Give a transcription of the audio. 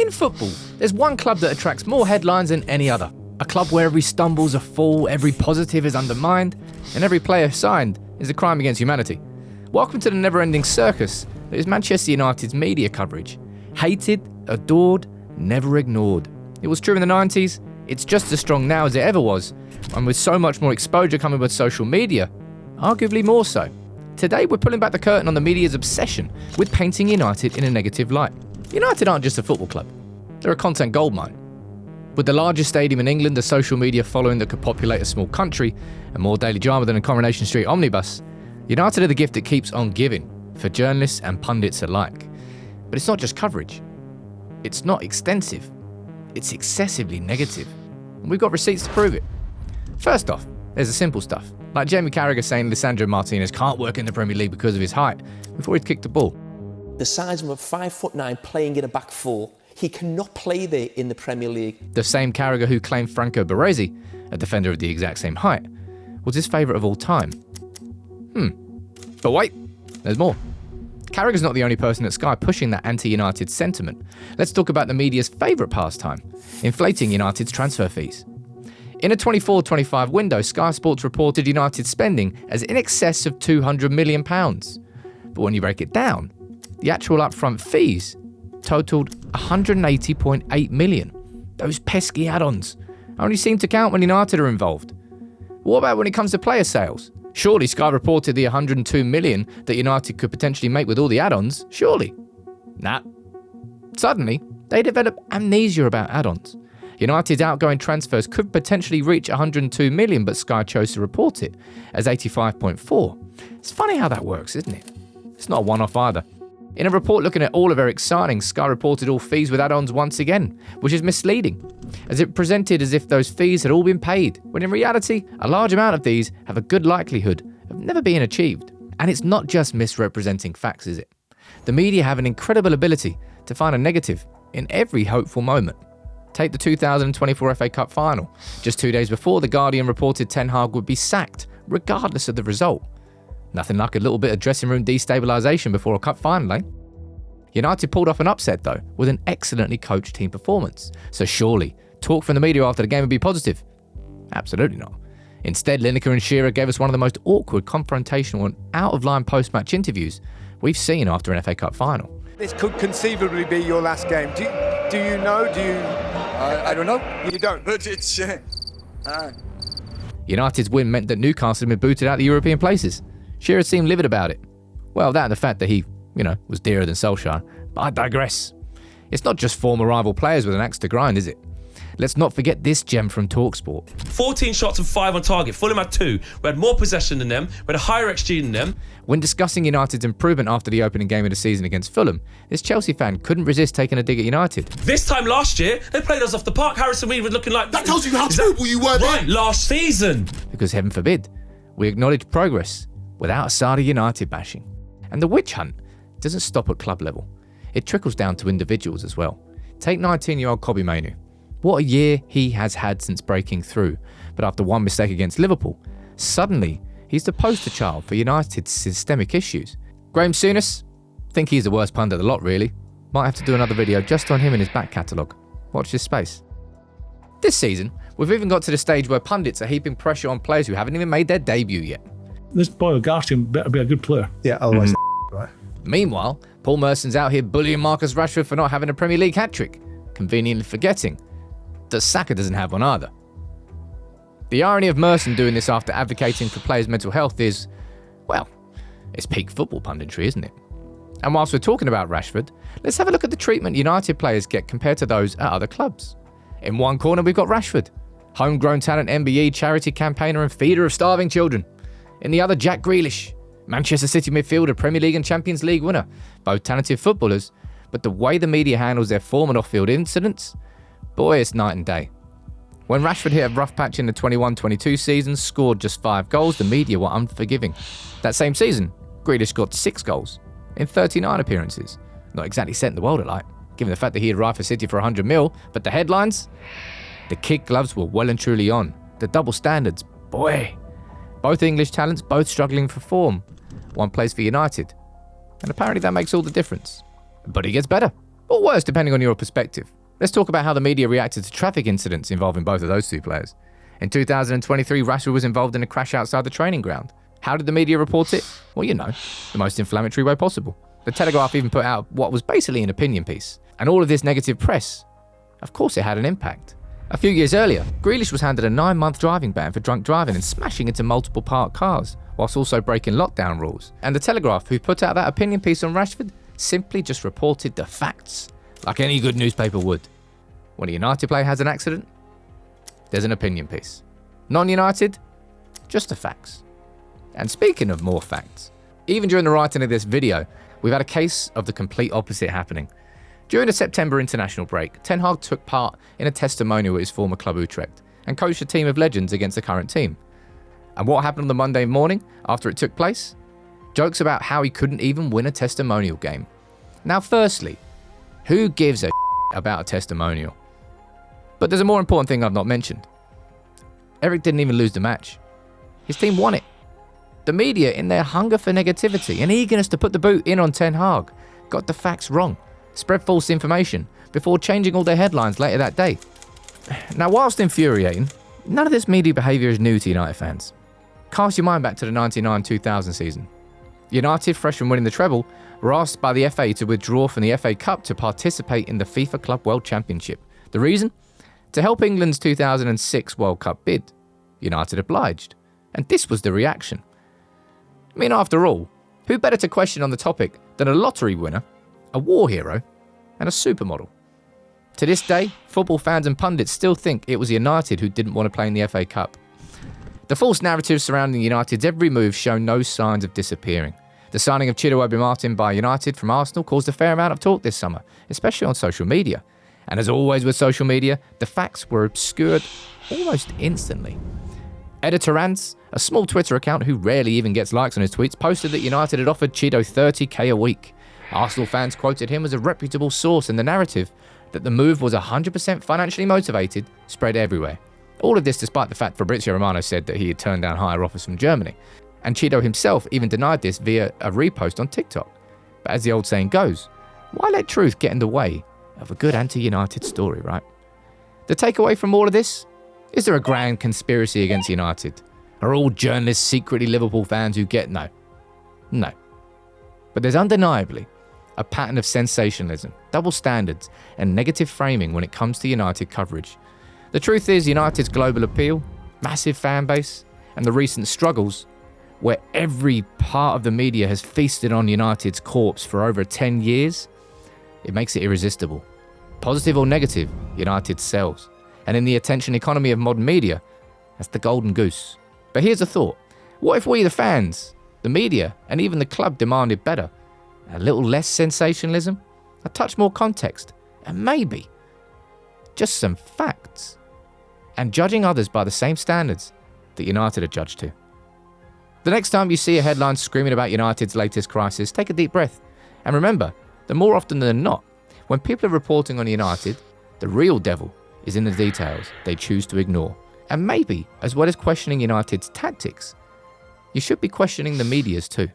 In football, there's one club that attracts more headlines than any other. A club where every stumble's a fall, every positive is undermined, and every player signed is a crime against humanity. Welcome to the never-ending circus that is Manchester United's media coverage. Hated, adored, never ignored. It was true in the 90s, it's just as strong now as it ever was, and with so much more exposure coming with social media, arguably more so. Today we're pulling back the curtain on the media's obsession with painting United in a negative light. United aren't just a football club, they're a content goldmine. With the largest stadium in England, a social media following that could populate a small country, and more daily drama than a Coronation Street omnibus, United are the gift that keeps on giving, for journalists and pundits alike. But it's not just coverage. It's not extensive. It's excessively negative. And we've got receipts to prove it. First off, there's the simple stuff, like Jamie Carragher saying Lisandro Martinez can't work in the Premier League because of his height before he'd kicked the ball. The size of a 5'9" playing in a back four, he cannot play there in the Premier League. The same Carragher who claimed Franco Baresi, a defender of the exact same height, was his favourite of all time. But wait, there's more. Carragher's not the only person at Sky pushing that anti-United sentiment. Let's talk about the media's favourite pastime, inflating United's transfer fees. In a 24-25 window, Sky Sports reported United's spending as in excess of £200 million. But when you break it down, the actual upfront fees totaled £180.8 million. Those pesky add-ons only seem to count when United are involved. What about when it comes to player sales? Surely Sky reported the £102 million that United could potentially make with all the add-ons, surely? Nah. Suddenly, they develop amnesia about add-ons. United's outgoing transfers could potentially reach £102 million, but Sky chose to report it as 85.4. It's funny how that works, isn't it? It's not a one-off either. In a report looking at all of Eric's signings, Sky reported all fees with add-ons once again, which is misleading, as it presented as if those fees had all been paid, when in reality, a large amount of these have a good likelihood of never being achieved. And it's not just misrepresenting facts, is it? The media have an incredible ability to find a negative in every hopeful moment. Take the 2024 FA Cup final. Just 2 days before, The Guardian reported Ten Hag would be sacked, regardless of the result. Nothing like a little bit of dressing room destabilisation before a cup final, eh? United pulled off an upset, though, with an excellently coached team performance. So surely, talk from the media after the game would be positive? Absolutely not. Instead, Lineker and Shearer gave us one of the most awkward, confrontational and out-of-line post-match interviews we've seen after an FA Cup final. This could conceivably be your last game. Do you know? I don't know. You don't? But it's... United's win meant that Newcastle had been booted out of the European places. Shearer seemed livid about it. Well, that and the fact that he, was dearer than Solskjaer. But I digress. It's not just former rival players with an axe to grind, is it? Let's not forget this gem from TalkSport. 14 shots and 5 on target. Fulham had 2. We had more possession than them. We had a higher XG than them. When discussing United's improvement after the opening game of the season against Fulham, this Chelsea fan couldn't resist taking a dig at United. This time last year, they played us off the park. Harrison Reed was looking like... That tells you how terrible you were Right, then. last season. Because heaven forbid, we acknowledge progress without a side of United bashing. And the witch hunt doesn't stop at club level. It trickles down to individuals as well. Take 19-year-old Kobbie Mainoo. What a year he has had since breaking through. But after one mistake against Liverpool, suddenly he's the poster child for United's systemic issues. Graham Souness, think he's the worst punter of the lot, really. Might have to do another video just on him and his back catalogue. Watch this space. This season, we've even got to the stage where pundits are heaping pressure on players who haven't even made their debut yet. This boy Garcia better be a good player. Yeah, otherwise, right. Meanwhile, Paul Merson's out here bullying Marcus Rashford for not having a Premier League hat-trick, conveniently forgetting that Saka doesn't have one either. The irony of Merson doing this after advocating for players' mental health is, well, it's peak football punditry, isn't it? And whilst we're talking about Rashford, let's have a look at the treatment United players get compared to those at other clubs. In one corner, we've got Rashford, homegrown talent, MBE, charity campaigner and feeder of starving children. In the other, Jack Grealish, Manchester City midfielder, Premier League and Champions League winner. Both talented footballers, but the way the media handles their form and off-field incidents, boy, it's night and day. When Rashford hit a rough patch in the 21-22 season, scored just 5 goals, the media were unforgiving. That same season, Grealish got 6 goals in 39 appearances. Not exactly setting the world alight, given the fact that he had arrived for City for 100 mil, but the headlines? The kid gloves were well and truly on. The double standards, boy. Both English talents, both struggling for form. One plays for United. And apparently that makes all the difference. But he gets better. or worse, depending on your perspective. Let's talk about how the media reacted to traffic incidents involving both of those two players. In 2023, Rashford was involved in a crash outside the training ground. How did the media report it? Well, you know, the most inflammatory way possible. The Telegraph even put out what was basically an opinion piece. And all of this negative press, of course it had an impact. A few years earlier, Grealish was handed a 9-month driving ban for drunk driving and smashing into multiple parked cars, whilst also breaking lockdown rules. And the Telegraph, who put out that opinion piece on Rashford, simply just reported the facts, like any good newspaper would. When a United player has an accident, there's an opinion piece. Non-United, just the facts. And speaking of more facts, even during the writing of this video, we've had a case of the complete opposite happening. During the September international break, Ten Hag took part in a testimonial at his former club Utrecht and coached a team of legends against the current team. And what happened on the Monday morning after it took place? Jokes about how he couldn't even win a testimonial game. Now, firstly, who gives a about a testimonial? But there's a more important thing I've not mentioned. Eric didn't even lose the match. His team won it. The media, in their hunger for negativity and eagerness to put the boot in on Ten Hag, got the facts wrong, spread false information, before changing all their headlines later that day. Now, whilst infuriating, none of this media behaviour is new to United fans. Cast your mind back to the 99-2000 season. United, fresh from winning the treble, were asked by the FA to withdraw from the FA Cup to participate in the FIFA Club World Championship. The reason? To help England's 2006 World Cup bid. United obliged. And this was the reaction. I mean, after all, who better to question on the topic than a lottery winner, a war hero, and a supermodel? To this day, football fans and pundits still think it was United who didn't want to play in the FA Cup. The false narratives surrounding United's every move show no signs of disappearing. The signing of Chido Obi Martin by United from Arsenal caused a fair amount of talk this summer, especially on social media. And as always with social media, the facts were obscured almost instantly. Editor Rance, a small Twitter account who rarely even gets likes on his tweets, posted that United had offered Chido $30,000 a week. Arsenal fans quoted him as a reputable source, and the narrative that the move was 100% financially motivated spread everywhere. All of this despite the fact Fabrizio Romano said that he had turned down higher offers from Germany. And Chido himself even denied this via a repost on TikTok. But as the old saying goes, why let truth get in the way of a good anti-United story, right? The takeaway from all of this? Is there a grand conspiracy against United? Are all journalists secretly Liverpool fans who get no? No. But there's undeniably a pattern of sensationalism, double standards, and negative framing when it comes to United coverage. The truth is, United's global appeal, massive fan base, and the recent struggles, where every part of the media has feasted on United's corpse for over 10 years, it makes it irresistible. Positive or negative, United sells. And in the attention economy of modern media, that's the golden goose. But here's a thought. What if we, the fans, the media, and even the club demanded better? A little less sensationalism, a touch more context, and maybe just some facts. And judging others by the same standards that United are judged to. The next time you see a headline screaming about United's latest crisis, take a deep breath. And remember that more often than not, when people are reporting on United, the real devil is in the details they choose to ignore. And maybe, as well as questioning United's tactics, you should be questioning the media's too.